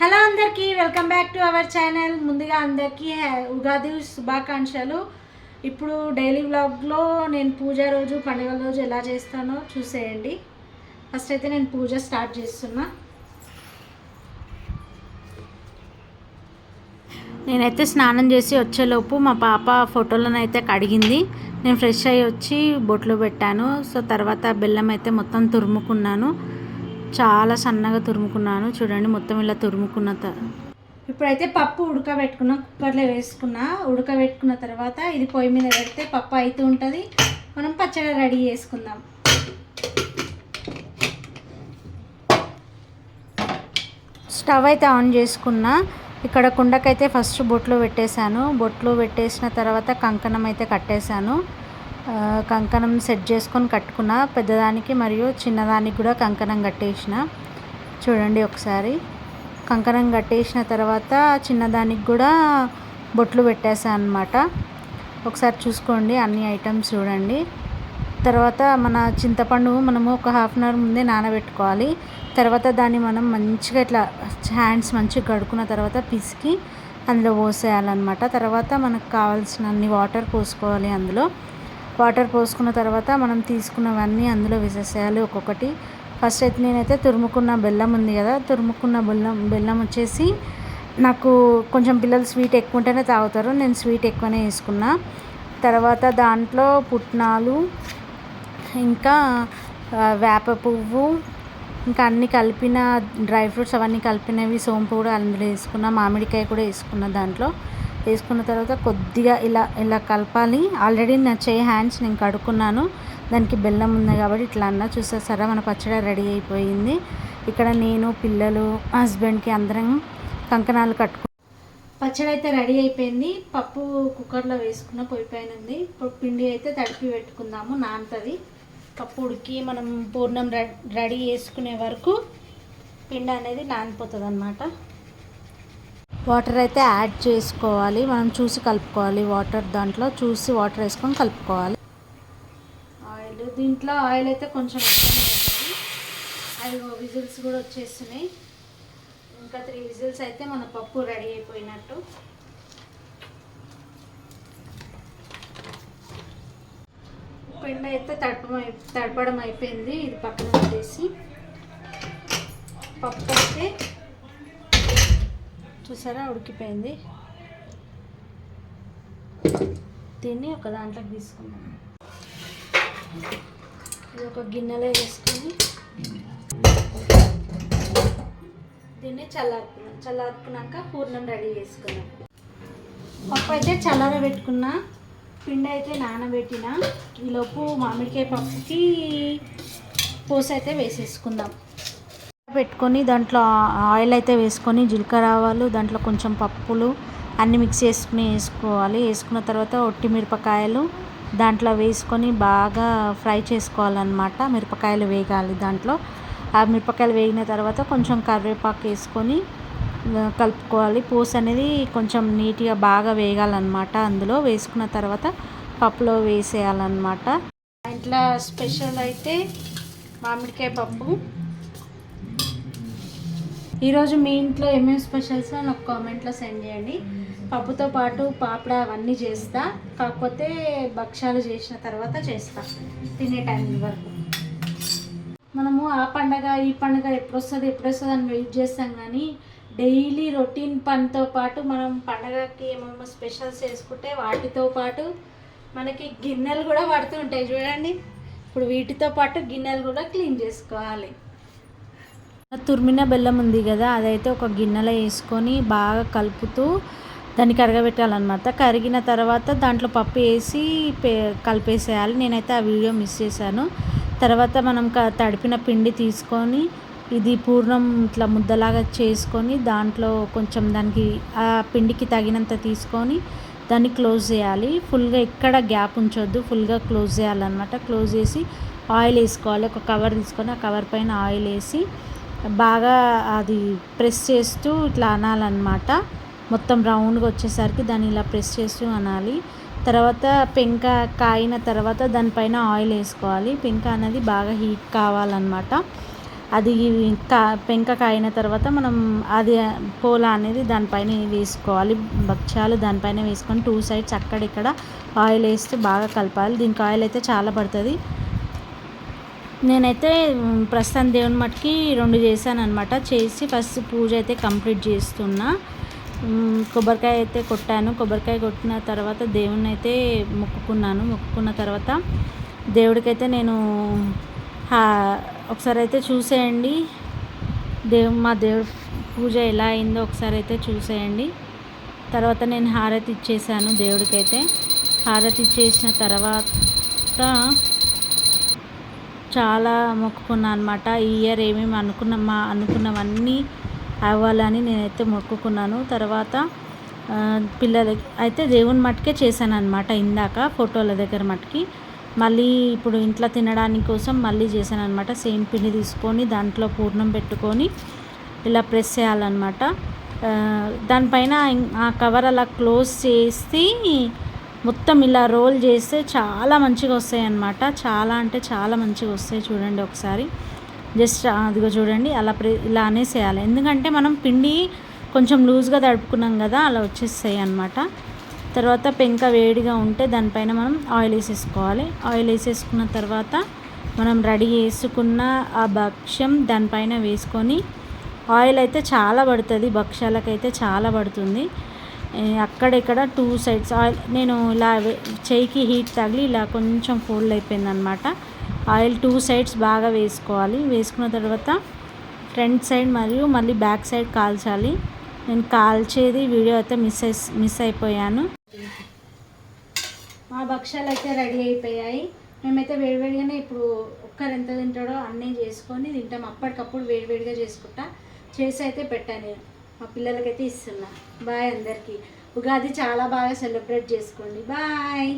Hello అందరికీ welcome back to our channel. ముందుగా అందరికీ ఉగాది శుభాకాంక్షలు. ఇప్పుడు డైలీ వ్లాగ్లో నేను పూజ రోజు పండుగల రోజు ఎలా చేస్తానో చూసేయండి. ఫస్ట్ అయితే నేను పూజ స్టార్ట్ చేస్తున్నా. నేనైతే స్నానం చేసి వచ్చేలోపు మా పాప ఫోటోలను అయితే కడిగింది. నేను ఫ్రెష్ అయ్యి వచ్చి బొట్లు పెట్టాను. సో తర్వాత బెల్లం అయితే మొత్తం తురుముకున్నాను. చాలా సన్నగా తురుముకున్నాను. చూడండి మొత్తం ఇలా తురుముకున్న ఇప్పుడైతే పప్పు ఉడకబెట్టుకున్నా, కుక్కర్లో వేసుకున్నా. ఉడకబెట్టుకున్న తర్వాత ఇది పొయ్యి మీద పెడితే పప్పు అవుతూ ఉంటుంది. మనం పచ్చడి రెడీ చేసుకుందాం. స్టవ్ అయితే ఆన్ చేసుకున్నా. ఇక్కడ కుండకైతే ఫస్ట్ బొట్లు పెట్టేశాను. బొట్లు పెట్టేసిన తర్వాత కంకణం అయితే కట్టేశాను. కంకణం సెట్ చేసుకొని కట్టుకున్న, పెద్దదానికి మరియు చిన్నదానికి కూడా కంకణం కట్టేసిన. చూడండి ఒకసారి కంకణం కట్టేసిన తర్వాత చిన్నదానికి కూడా బొట్లు పెట్టేసాను అన్నమాట. ఒకసారి చూసుకోండి అన్ని ఐటమ్స్ చూడండి. తర్వాత మన చింతపండు మనము ఒక హాఫ్ అన్ అవర్ ముందే నానబెట్టుకోవాలి. తర్వాత దాన్ని మనం మంచిగా ఇట్లా హ్యాండ్స్ మంచిగా కడుక్కున్న తర్వాత పిసికి అందులో పోసేయాలన్నమాట. తర్వాత మనకు కావాల్సిన అన్ని వాటర్ పోసుకోవాలి. అందులో వాటర్ పోసుకున్న తర్వాత మనం తీసుకున్నవన్నీ అందులో వేసేసేయాలి ఒక్కొక్కటి. ఫస్ట్ అయితే నేనైతే తురుముకున్న బెల్లం ఉంది కదా, తురుముకున్న బెల్లం వచ్చేసి నాకు కొంచెం పిల్లలు స్వీట్ ఎక్కువ ఉంటేనే తాగుతారు. నేను స్వీట్ ఎక్కువనే వేసుకున్నా. తర్వాత దాంట్లో పుట్నాలు, ఇంకా వేప పువ్వు, ఇంకా అన్నీ కలిపిన డ్రై ఫ్రూట్స్ అవన్నీ కలిపినవి, సోంపు కూడా అందులో వేసుకున్న, మామిడికాయ కూడా వేసుకున్న. దాంట్లో వేసుకున్న తర్వాత కొద్దిగా ఇలా ఇలా కలపాలి. ఆల్రెడీ నా హ్యాండ్స్ నేను కడుక్కున్నాను. దానికి బెల్లం ఉంది కాబట్టి ఇట్లా అన్న చూసేసారా మన పచ్చడి రెడీ అయిపోయింది. ఇక్కడ నేను, పిల్లలు, హస్బెండ్కి అందరం కంకణాలు కట్టుకు పచ్చడి అయితే రెడీ అయిపోయింది. పప్పు కుక్కర్లో వేసుకున్న, పొయ్యి పైన ఉంది. ఇప్పుడు పిండి అయితే తడిపి పెట్టుకుందాము, నానుతుంది. పప్పు ఉడికి మనం పూర్ణం రెడీ చేసుకునే వరకు పిండి అనేది నానిపోతుంది అన్నమాట. వాటర్ అయితే యాడ్ చేసుకోవాలి. మనం చూసి కలుపుకోవాలి. వాటర్ దాంట్లో చూసి వాటర్ వేసుకొని కలుపుకోవాలి. దీంట్లో ఆయిల్ అయితే కొంచెం ఎక్కువనే అవుతుంది. 5 విజిల్స్ కూడా వచ్చేస్తున్నాయి. ఇంకా 3 విజిల్స్ అయితే మన పప్పు రెడీ అయిపోయినట్టు. పిండి అయితే తడపడం అయిపోయింది. ఇది పక్కన పెట్టేసి పప్పు అయితే చూసారా ఉడికిపోయింది. దీన్ని ఒక దాంట్లోకి తీసుకున్నాం. ఇది ఒక గిన్నెలో వేసుకొని దీన్ని చల్లార్పునాక పూర్ణం రెడీ చేసుకున్నాం. పప్పు అయితే చల్లారబెట్టుకున్నా, పిండి అయితే నానబెట్టిన. ఈలోపు మామిడికాయ పప్పుకి పోసి అయితే వేసేసుకుందాం. పెట్టుకొని దాంట్లో ఆయిల్ అయితే వేసుకొని జీలకర్ర ఆవాలు, దాంట్లో కొంచెం పప్పులు అన్నీ మిక్స్ చేసుకుని వేసుకోవాలి. వేసుకున్న తర్వాత ఒట్టి మిరపకాయలు దాంట్లో వేసుకొని బాగా ఫ్రై చేసుకోవాలన్నమాట. మిరపకాయలు వేగాలి దాంట్లో. ఆ మిరపకాయలు వేగిన తర్వాత కొంచెం కరివేపాకు వేసుకొని కలుపుకోవాలి. పూస అనేది కొంచెం నీట్గా బాగా వేగాలన్నమాట. అందులో వేసుకున్న తర్వాత పప్పులో వేసేయాలన్నమాట. ఇంట్లో స్పెషల్ అయితే మామిడికాయ పప్పు. ఈరోజు మీ ఇంట్లో ఏమేమి స్పెషల్స్ నాకు కామెంట్లో సెండ్ చేయండి. పప్పుతో పాటు పాపడ అవన్నీ చేస్తా, కాకపోతే భక్షాలు చేసిన తర్వాత చేస్తా తినే టైం వరకు. మనము ఆ పండగ ఈ పండగ ఎప్పుడు వస్తుంది అని వెయిట్ చేస్తాం. కానీ డైలీ రొటీన్ పనితో పాటు మనం పండగకి ఏమేమో స్పెషల్స్ చేసుకుంటే వాటితో పాటు మనకి గిన్నెలు కూడా పడుతూ ఉంటాయి చూడండి. ఇప్పుడు వీటితో పాటు గిన్నెలు కూడా క్లీన్ చేసుకోవాలి. తురిమిన బెల్లం ఉంది కదా, అదైతే ఒక గిన్నెలో వేసుకొని బాగా కలుపుతూ దాన్ని కరగబెట్టాలన్నమాట. కరిగిన తర్వాత దాంట్లో పప్పు వేసి కలిపేసేయాలి. నేనైతే ఆ వీడియో మిస్ చేశాను. తర్వాత మనం తడిపిన పిండి తీసుకొని ఇది పూర్ణం ఇట్లా ముద్దలాగా చేసుకొని దాంట్లో కొంచెం దానికి ఆ పిండికి తగినంత తీసుకొని దాన్ని క్లోజ్ చేయాలి. ఫుల్గా ఎక్కడ గ్యాప్ ఉంచొద్దు, ఫుల్గా క్లోజ్ చేయాలన్నమాట. క్లోజ్ చేసి ఆయిల్ వేసుకోవాలి. ఒక కవర్ తీసుకొని ఆ కవర్ పైన ఆయిల్ వేసి బాగా అది ప్రెస్ చేస్తూ ఇట్లా అనాలన్నమాట. మొత్తం రౌండ్గా వచ్చేసరికి దాన్ని ఇలా ప్రెస్ చేస్తూ అనాలి. తర్వాత పెంక కాయిన తర్వాత దానిపైన ఆయిల్ వేసుకోవాలి. పెంక అనేది బాగా హీట్ కావాలన్నమాట. అది పెంక కాయిన తర్వాత మనం అది పోలా అనేది దానిపైన వేసుకోవాలి. భక్ష్యాలు దానిపైన వేసుకొని 2 సైడ్స్ అక్కడిక్కడ ఆయిల్ వేస్తూ బాగా కలపాలి. దీనికి ఆయిల్ అయితే చాలా పడుతుంది. నేనైతే ప్రస్తుతం దేవుని మట్టుకి 2 చేశానమాట. చేసి ఫస్ట్ పూజ అయితే కంప్లీట్ చేస్తున్నా. కొబ్బరికాయ అయితే కొట్టాను. కొబ్బరికాయ కొట్టిన తర్వాత దేవుణ్ణి అయితే మొక్కుకున్నాను. మొక్కుకున్న తర్వాత దేవుడికైతే నేను ఒకసారి అయితే చూసేయండి మా దేవుడు పూజ ఎలా అయిందో ఒకసారి అయితే చూసేయండి. తర్వాత నేను హారతి ఇచ్చేసాను దేవుడికైతే. హారతి ఇచ్చేసిన తర్వాత చాలా మొక్కుకున్నాను అనమాట. ఈ ఇయర్ ఏమేమి అనుకున్నవన్నీ అవ్వాలని నేనైతే మొక్కుకున్నాను. తర్వాత పిల్లలకి అయితే దేవుని మట్టుకే చేశాను అనమాట. ఇందాక ఫోటోల దగ్గర మట్టుకి మళ్ళీ ఇప్పుడు ఇంట్లో తినడానికి కోసం మళ్ళీ చేశాను అనమాట. సేమ్ పిండి తీసుకొని దాంట్లో పూర్ణం పెట్టుకొని ఇలా ప్రెస్ చేయాలన్నమాట. దానిపైన ఆ కవర్ అలా క్లోజ్ చేసి మొత్తం ఇలా రోల్ చేస్తే చాలా మంచిగా వస్తాయి అన్నమాట. చాలా అంటే చాలా మంచిగా వస్తాయి. చూడండి ఒకసారి జస్ట్ అదిగో చూడండి అలా ఇలా అనేసేయాలి. ఎందుకంటే మనం పిండి కొంచెం లూజ్గా తడుపుకున్నాం కదా, అలా వచ్చేస్తాయి అన్నమాట. తర్వాత పెంక వేడిగా ఉంటే దానిపైన మనం ఆయిల్ వేసేసుకోవాలి. ఆయిల్ వేసేసుకున్న తర్వాత మనం రెడీ చేసుకున్న ఆ భక్ష్యం దానిపైన వేసుకొని ఆయిల్ అయితే చాలా పడుతుంది. భక్ష్యాలకైతే చాలా పడుతుంది. అక్కడెక్కడ 2 సైడ్స్ ఆయిల్ నేను ఇలా చేయికి హీట్ తగిలి ఇలా కొంచెం ఫోల్డ్ అయిపోయిందనమాట. ఆయిల్ 2 సైడ్స్ బాగా వేసుకోవాలి. వేసుకున్న తర్వాత ఫ్రంట్ సైడ్ మరియు మళ్ళీ బ్యాక్ సైడ్ కాల్చాలి. నేను కాల్చేది వీడియో అయితే మిస్ అయిపోయాను. మా భక్ష్యాలు అయితే రెడీ అయిపోయాయి. మేమైతే వేడివేడిగానే ఇప్పుడు ఒక్కరు ఎంత తింటాడో అన్నీ చేసుకొని తింటాం. అప్పటికప్పుడు వేడివేడిగా చేసుకుంటా చేసి అయితే పెట్టాను. నేను మా పిల్లలకైతే ఇస్తున్నా. బాయ్ అందరికీ. ఉగాది చాలా బాగా సెలబ్రేట్ చేసుకోండి. బాయ్.